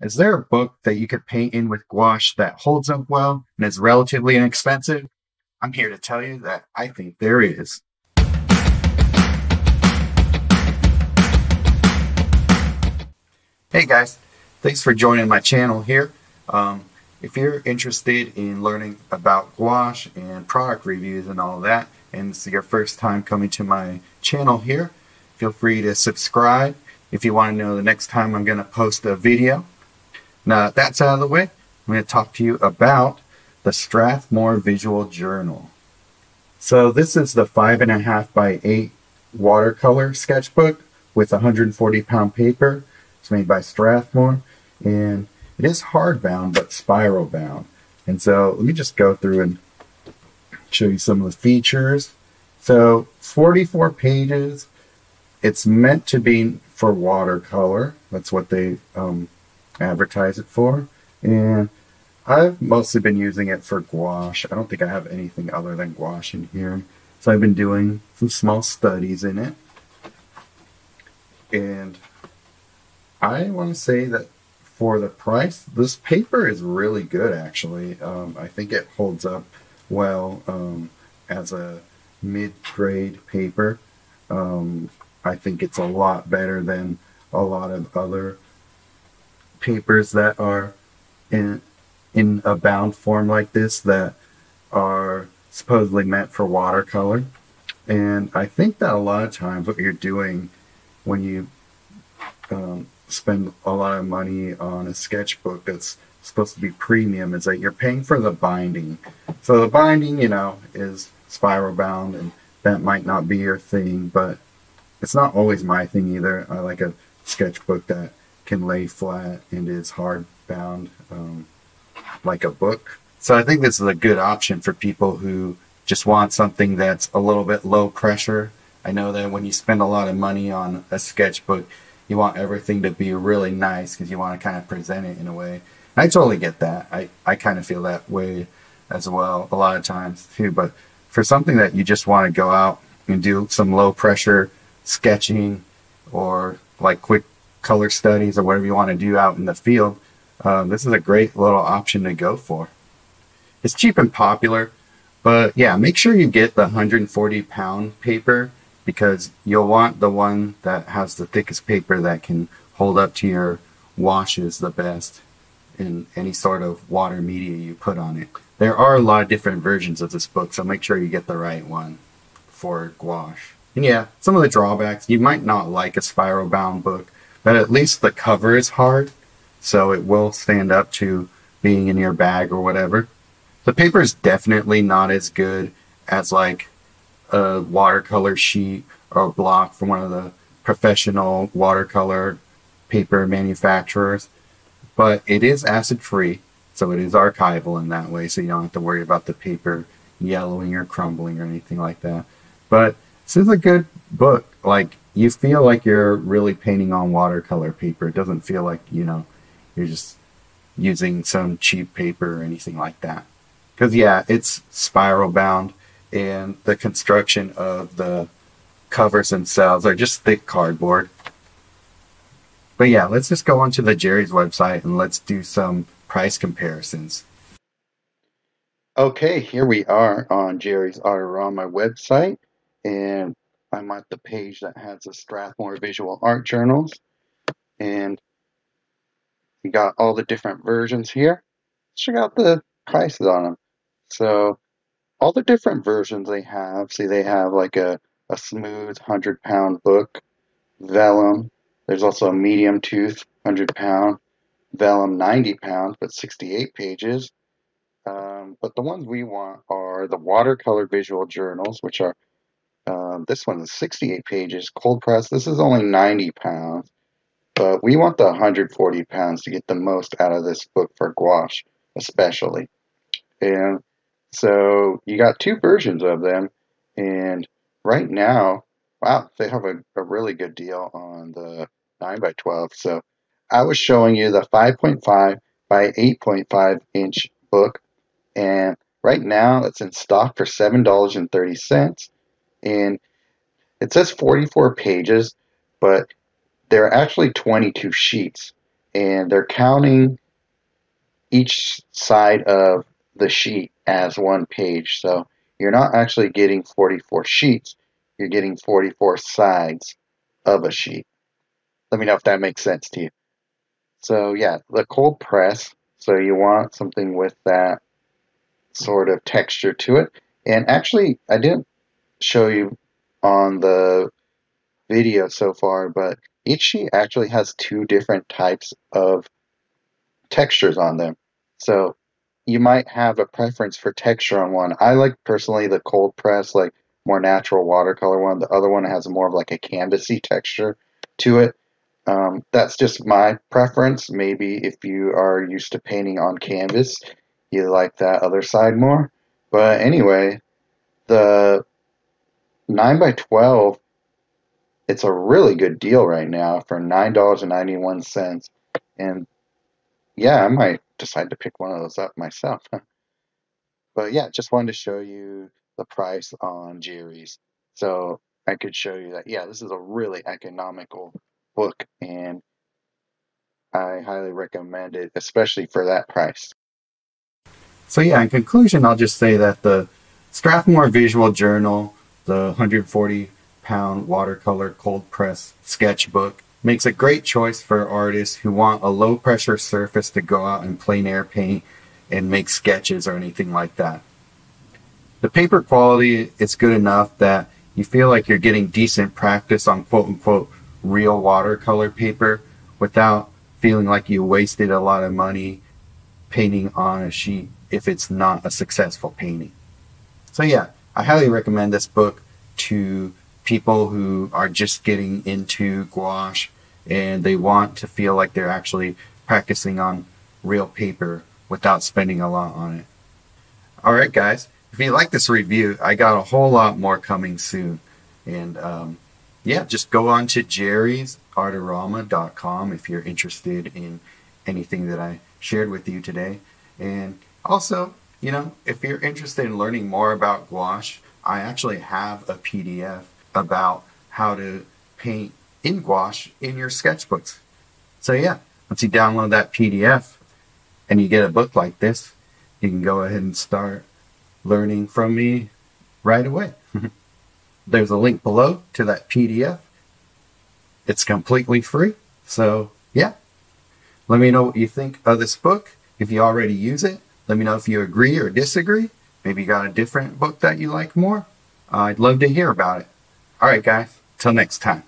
Is there a book that you could paint in with gouache that holds up well and is relatively inexpensive? I'm here to tell you that I think there is. Hey guys, thanks for joining my channel here. If you're interested in learning about gouache and product reviews and all that, and this is your first time coming to my channel here, feel free to subscribe if you want to know the next time I'm going to post a video. Now that that's out of the way, I'm going to talk to you about the Strathmore Visual Journal. So this is the 5.5 by 8 watercolor sketchbook with 140-pound paper. It's made by Strathmore, and it is hardbound but spiral bound. And so let me just go through and show you some of the features. So 44 pages. It's meant to be for watercolor. That's what they advertise it for. And I've mostly been using it for gouache. I don't think I have anything other than gouache in here. So I've been doing some small studies in it. And I want to say that for the price, this paper is really good actually. I think it holds up well as a mid-grade paper. I think it's a lot better than a lot of other papers that are in a bound form like this that are supposedly meant for watercolor. And I think that a lot of times what you're doing when you spend a lot of money on a sketchbook that's supposed to be premium is that you're paying for the binding. So the binding, you know, is spiral bound, and that might not be your thing, but it's not always my thing either. I like a sketchbook that can lay flat and is hard bound like a book. So I think this is a good option for people who just want something that's a little bit low pressure. I know that when you spend a lot of money on a sketchbook, you want everything to be really nice because you want to kind of present it in a way. And I totally get that. I kind of feel that way as well a lot of times too. But for something that you just want to go out and do some low pressure sketching or like quick color studies or whatever you want to do out in the field, this is a great little option to go for. It's cheap and popular, but yeah, make sure you get the 140-pound paper, because you'll want the one that has the thickest paper that can hold up to your washes the best in any sort of water media you put on it. There are a lot of different versions of this book, so make sure you get the right one for gouache. And yeah, some of the drawbacks, you might not like a spiral bound book, but at least the cover is hard, so it will stand up to being in your bag or whatever. The paper is definitely not as good as like a watercolor sheet or a block from one of the professional watercolor paper manufacturers, but it is acid free, so it is archival in that way, so you don't have to worry about the paper yellowing or crumbling or anything like that. But this is a good book. Like, you feel like you're really painting on watercolor paper. It doesn't feel like, you know, you're just using some cheap paper or anything like that. Because yeah, it's spiral bound, and the construction of the covers themselves are just thick cardboard. But yeah, let's just go onto the Jerry's website and let's do some price comparisons. Okay, here we are on Jerry's Autorama website, and I'm at the page that has the Strathmore Visual Art Journals, and you got all the different versions here. Check out the prices on them. So all the different versions they have, see, they have like a smooth 100-pound book, vellum. There's also a medium tooth 100-pound, vellum 90 pounds but 68 pages. But the ones we want are the watercolor visual journals, which are this one is 68 pages, cold press. This is only 90 pounds, but we want the 140 pounds to get the most out of this book for gouache, especially. And so you got two versions of them, and right now, wow, they have a really good deal on the 9 by 12. So I was showing you the 5.5 by 8.5 inch book, and right now it's in stock for $7.30, and it says 44 pages, but there are actually 22 sheets, and they're counting each side of the sheet as one page. So you're not actually getting 44 sheets, you're getting 44 sides of a sheet. Let me know if that makes sense to you. So yeah, the cold press, so you want something with that sort of texture to it. And actually, I didn't show you on the video so far, but each sheet actually has two different types of textures on them. So you might have a preference for texture on one. I like personally the cold press, like more natural watercolor one. The other one has more of like a canvasy texture to it. That's just my preference. Maybe if you are used to painting on canvas, you like that other side more. But anyway, the 9 by 12, it's a really good deal right now for $9.91. And yeah, I might decide to pick one of those up myself. But yeah, just wanted to show you the price on Jerry's. So I could show you that, yeah, this is a really economical book, and I highly recommend it, especially for that price. So yeah, in conclusion, I'll just say that the Strathmore Visual Journal, the 140-pound watercolor cold press sketchbook, makes a great choice for artists who want a low pressure surface to go out and plein air paint and make sketches or anything like that. The paper quality is good enough that you feel like you're getting decent practice on quote-unquote real watercolor paper without feeling like you wasted a lot of money painting on a sheet if it's not a successful painting. So yeah, I highly recommend this book to people who are just getting into gouache and they want to feel like they're actually practicing on real paper without spending a lot on it. Alright guys, if you like this review, I got a whole lot more coming soon. And yeah, just go on to jerrysartorama.com if you're interested in anything that I shared with you today. And also, you know, if you're interested in learning more about gouache, I actually have a PDF about how to paint in gouache in your sketchbooks. So yeah, once you download that PDF and you get a book like this, you can go ahead and start learning from me right away. There's a link below to that PDF. It's completely free. So yeah, let me know what you think of this book. If you already use it, let me know if you agree or disagree. Maybe you got a different book that you like more. I'd love to hear about it. All right, guys. Till next time.